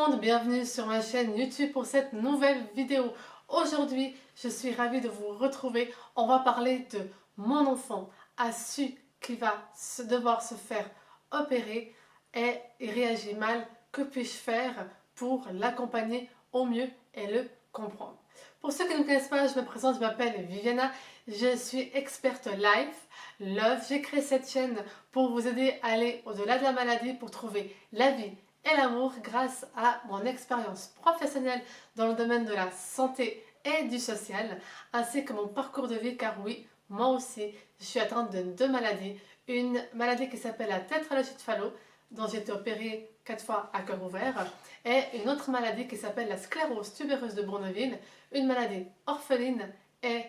monde, bienvenue sur ma chaîne YouTube pour cette nouvelle vidéo. Aujourd'hui, je suis ravie de vous retrouver. On va parler de mon enfant a su qu'il va devoir se faire opérer et il réagit mal. Que puis-je faire pour l'accompagner au mieux et le comprendre? Pour ceux qui ne me connaissent pas, je me présente, je m'appelle Viviana, je suis experte life, love. J'ai créé cette chaîne pour vous aider à aller au-delà de la maladie, pour trouver la vie et l'amour grâce à mon expérience professionnelle dans le domaine de la santé et du social, ainsi que mon parcours de vie, car oui, moi aussi, je suis atteinte de deux maladies. Une maladie qui s'appelle la tétralogie de Fallot, dont j'ai été opérée 4 fois à cœur ouvert, et une autre maladie qui s'appelle la sclérose tubéreuse de Bourneville, une maladie orpheline et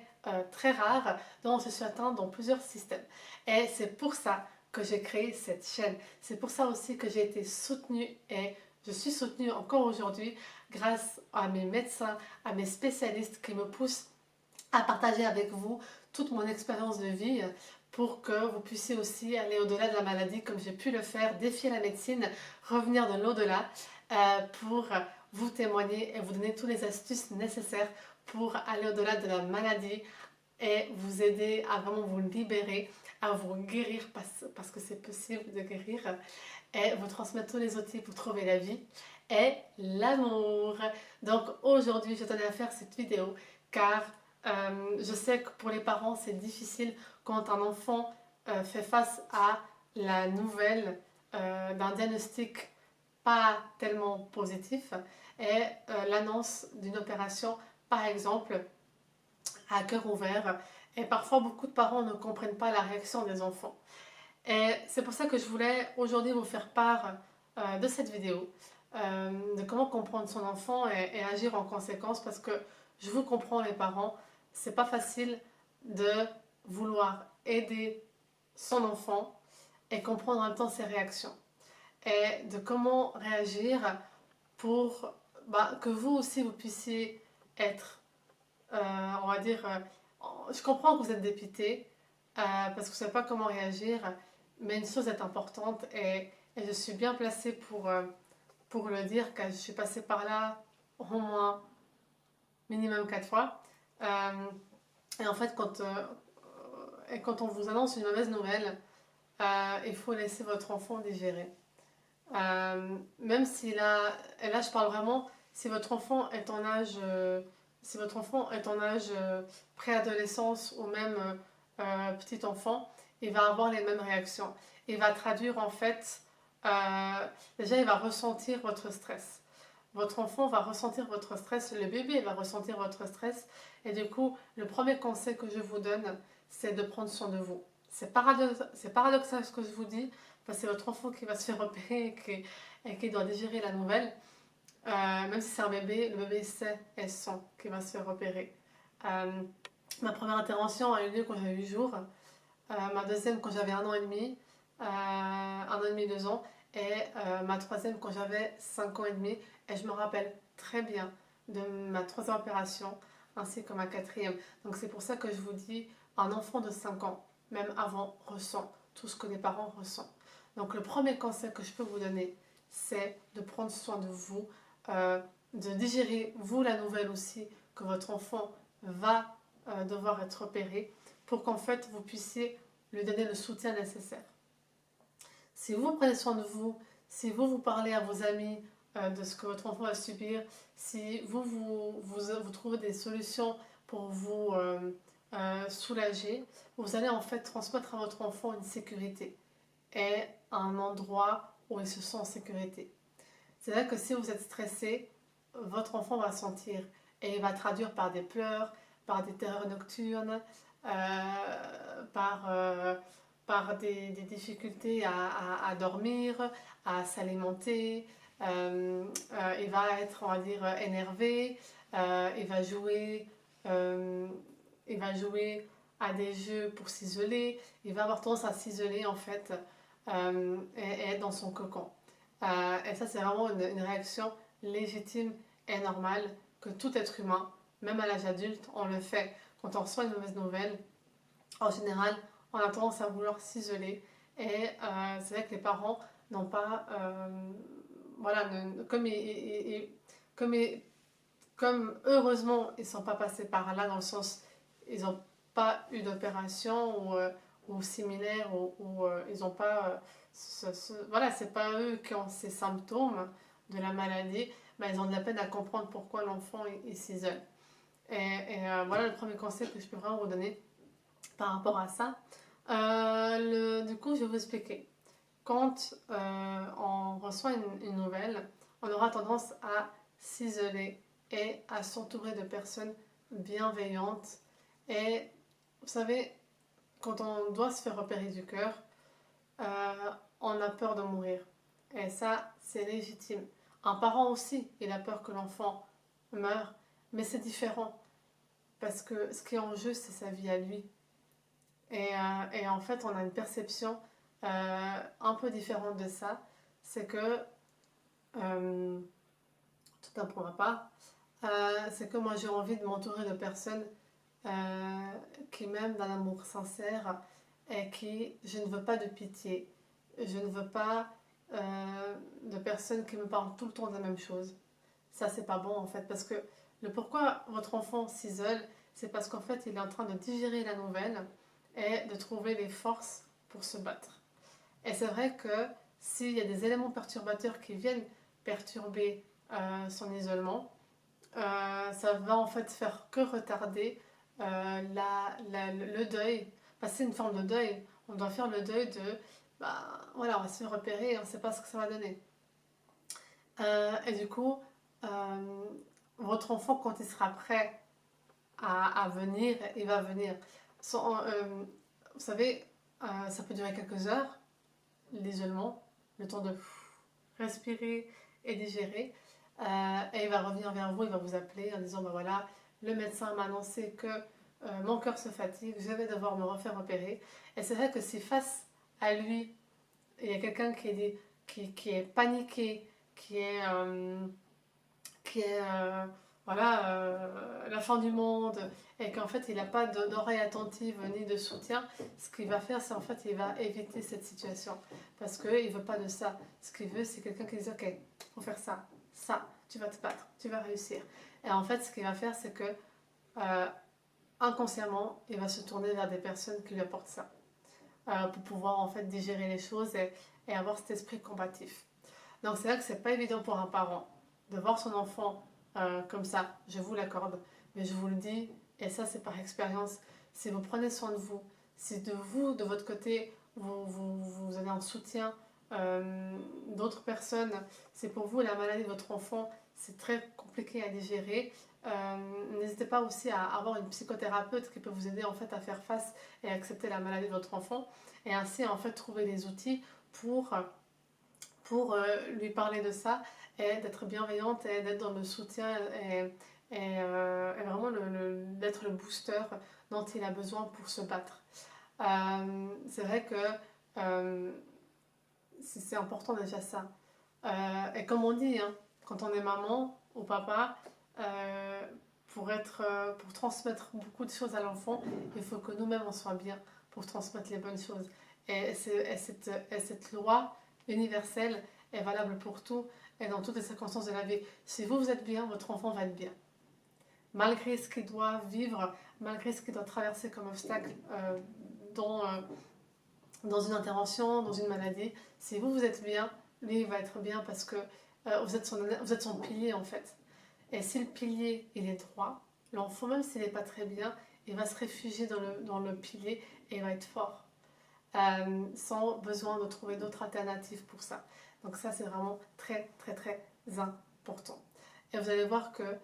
très rare, dont je suis atteinte dans plusieurs systèmes. Et c'est pour ça que j'ai créé cette chaîne. C'est pour ça aussi que j'ai été soutenue et je suis soutenue encore aujourd'hui grâce à mes médecins, à mes spécialistes qui me poussent à partager avec vous toute mon expérience de vie pour que vous puissiez aussi aller au-delà de la maladie comme j'ai pu le faire, défier la médecine, revenir de l'au-delà pour vous témoigner et vous donner toutes les astuces nécessaires pour aller au-delà de la maladie et vous aider à vraiment vous libérer, à vous guérir parce que c'est possible de guérir et vous transmettre tous les outils pour trouver la vie et l'amour. Donc aujourd'hui je tenais à faire cette vidéo car je sais que pour les parents c'est difficile quand un enfant fait face à la nouvelle d'un diagnostic pas tellement positif et l'annonce d'une opération par exemple à cœur ouvert. Et parfois beaucoup de parents ne comprennent pas la réaction des enfants. Et c'est pour ça que je voulais aujourd'hui vous faire part de cette vidéo, de comment comprendre son enfant et agir en conséquence, parce que je vous comprends les parents, c'est pas facile de vouloir aider son enfant et comprendre en même temps ses réactions. Et de comment réagir pour que vous aussi vous puissiez être, on va dire, je comprends que vous êtes dépité parce que vous ne savez pas comment réagir, mais une chose est importante et je suis bien placée pour le dire car je suis passée par là au moins minimum 4 fois. Et en fait, quand on vous annonce une mauvaise nouvelle, il faut laisser votre enfant digérer. Même si là, et là je parle vraiment, si votre enfant est en âge, préadolescence ou même petit enfant, il va avoir les mêmes réactions. Il va traduire en fait, déjà il va ressentir votre stress. Votre enfant va ressentir votre stress, le bébé va ressentir votre stress et du coup, le premier conseil que je vous donne, c'est de prendre soin de vous. C'est paradoxal ce que je vous dis, parce que c'est votre enfant qui va se faire opérer et qui doit digérer la nouvelle. Même si c'est un bébé, le bébé sait et sent qu'il va se faire opérer. Ma première intervention a eu lieu quand j'avais 8 jours, ma deuxième quand j'avais 1 an et demi, 1 an et demi, 2 ans, et ma troisième quand j'avais 5 ans et demi. Et je me rappelle très bien de ma troisième opération ainsi que ma quatrième. Donc c'est pour ça que je vous dis, un enfant de 5 ans, même avant, ressent tout ce que les parents ressentent. Donc le premier conseil que je peux vous donner, c'est de prendre soin de vous, de digérer vous la nouvelle aussi que votre enfant va devoir être opéré pour qu'en fait vous puissiez lui donner le soutien nécessaire. Si vous prenez soin de vous, si vous parlez à vos amis de ce que votre enfant va subir, si vous trouvez des solutions pour vous soulager, vous allez en fait transmettre à votre enfant une sécurité et un endroit où il se sent en sécurité. C'est-à-dire que si vous êtes stressé, votre enfant va sentir et il va traduire par des pleurs, par des terreurs nocturnes, par des difficultés à dormir, à s'alimenter. Il va être, on va dire, énervé. Il va jouer, euh, il va jouer à des jeux pour s'isoler. Il va avoir tendance à s'isoler en fait et être dans son cocon. Et ça, c'est vraiment une réaction légitime et normale que tout être humain, même à l'âge adulte, on le fait. Quand on reçoit une mauvaise nouvelle, en général, on a tendance à vouloir s'isoler. Et c'est vrai que les parents n'ont pas voilà, comme, comme heureusement ils ne sont pas passés par là, dans le sens, ils n'ont pas eu d'opération ou similaire, ou ils n'ont pas, voilà, c'est pas eux qui ont ces symptômes de la maladie, ben, ils ont de la peine à comprendre pourquoi l'enfant il s'isole. Voilà le premier conseil que je peux vraiment vous donner par rapport à ça. Du coup, je vais vous expliquer. Quand on reçoit une nouvelle, on aura tendance à s'isoler et à s'entourer de personnes bienveillantes. Et vous savez, quand on doit se faire opérer du cœur, on a peur de mourir. Et ça, c'est légitime. Un parent aussi, il a peur que l'enfant meure, mais c'est différent. Parce que ce qui est en jeu, c'est sa vie à lui. Et en fait, on a une perception un peu différente de ça. C'est que, tout un pour ma part, c'est que moi j'ai envie de m'entourer de personnes qui m'aiment d'un amour sincère et qui, je ne veux pas de pitié. Je ne veux pas de personnes qui me parlent tout le temps de la même chose. Ça, c'est pas bon en fait, parce que le pourquoi votre enfant s'isole, c'est parce qu'en fait, il est en train de digérer la nouvelle et de trouver les forces pour se battre. Et c'est vrai que s'il y a des éléments perturbateurs qui viennent perturber son isolement, ça va en fait faire que retarder le deuil. Enfin, c'est une forme de deuil. On doit faire le deuil de, bah, voilà, on va se faire repérer et on ne sait pas ce que ça va donner. Et du coup, euh, votre enfant, quand il sera prêt à venir, il va venir. Vous savez, ça peut durer quelques heures, l'isolement, le temps de respirer et digérer. Et il va revenir vers vous, il va vous appeler en disant, bah voilà, le médecin m'a annoncé que mon cœur se fatigue, je vais devoir me refaire opérer. Et c'est vrai que si face à lui, il y a quelqu'un qui est paniqué, qui est, voilà, la fin du monde, et qu'en fait il n'a pas d'oreille attentive ni de soutien, ce qu'il va faire, c'est en fait il va éviter cette situation. Parce qu'il ne veut pas de ça. Ce qu'il veut, c'est quelqu'un qui dit, ok, il faut faire ça, ça, tu vas te battre, tu vas réussir. Et en fait, ce qu'il va faire, c'est que inconsciemment, il va se tourner vers des personnes qui lui apportent ça. Pour pouvoir en fait digérer les choses et avoir cet esprit combatif. Donc c'est vrai que c'est pas évident pour un parent de voir son enfant comme ça, je vous l'accorde, mais je vous le dis, et ça c'est par expérience, si vous prenez soin de vous, si de vous, de votre côté, vous avez un soutien d'autres personnes, c'est pour vous la maladie de votre enfant, c'est très compliqué à digérer. N'hésitez pas aussi à avoir une psychothérapeute qui peut vous aider en fait à faire face et à accepter la maladie de votre enfant et ainsi en fait trouver des outils pour lui parler de ça et d'être bienveillante et d'être dans le soutien et vraiment d'être le booster dont il a besoin pour se battre. C'est vrai que c'est important déjà ça. Et comme on dit, hein, quand on est maman ou papa, pour transmettre beaucoup de choses à l'enfant, il faut que nous-mêmes on soit bien pour transmettre les bonnes choses. Et cette loi universelle est valable pour tout et dans toutes les circonstances de la vie. Si vous êtes bien, votre enfant va être bien. Malgré ce qu'il doit vivre, malgré ce qu'il doit traverser comme obstacle dans une intervention, dans une maladie, si vous êtes bien, lui il va être bien parce que vous êtes son pilier en fait. Et si le pilier il est droit, l'enfant même s'il n'est pas très bien, il va se réfugier dans le pilier et il va être fort. Sans besoin de trouver d'autres alternatives pour ça. Donc ça c'est vraiment très très très important. Et vous allez voir que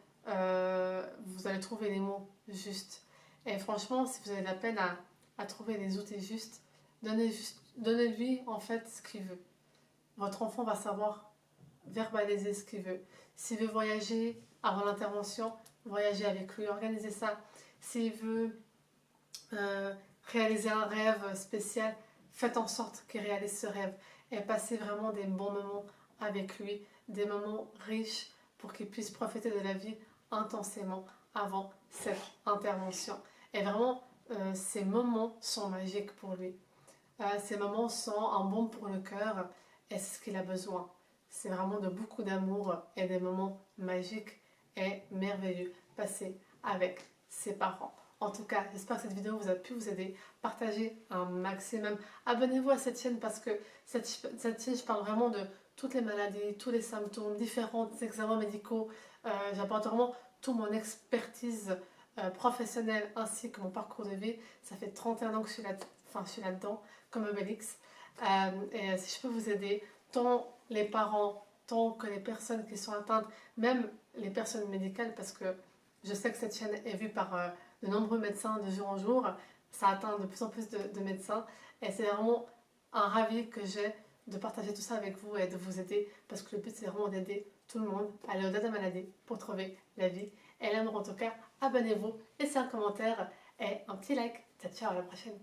vous allez trouver les mots justes. Et franchement, si vous avez de la peine à trouver les outils justes, donnez-lui en fait ce qu'il veut. Votre enfant va savoir verbaliser ce qu'il veut. S'il veut voyager avant l'intervention, voyager avec lui, organisez ça. S'il veut réaliser un rêve spécial, faites en sorte qu'il réalise ce rêve et passez vraiment des bons moments avec lui, des moments riches pour qu'il puisse profiter de la vie intensément avant cette intervention. Et vraiment, ces moments sont magiques pour lui. Ces moments sont un baume pour le cœur et c'est ce qu'il a besoin. c'est vraiment de beaucoup d'amour et des moments magiques et merveilleux passés avec ses parents. En tout cas, j'espère que cette vidéo vous a pu vous aider. Partagez un maximum. Abonnez-vous à cette chaîne parce que cette chaîne, je parle vraiment de toutes les maladies, tous les symptômes, différents examens médicaux. J'apporte vraiment toute mon expertise professionnelle ainsi que mon parcours de vie. Ça fait 31 ans que je suis là-dedans, comme Obélix. Et si je peux vous aider, tant les parents, tant que les personnes qui sont atteintes, même les personnes médicales, parce que je sais que cette chaîne est vue par de nombreux médecins de jour en jour, ça atteint de plus en plus de médecins, et c'est vraiment un ravi que j'ai de partager tout ça avec vous et de vous aider, parce que le but c'est vraiment d'aider tout le monde à aller au-delà de la maladie pour trouver la vie et l'amour. En tout cas, abonnez-vous, laissez un commentaire et un petit like. Ciao, ciao, à la prochaine.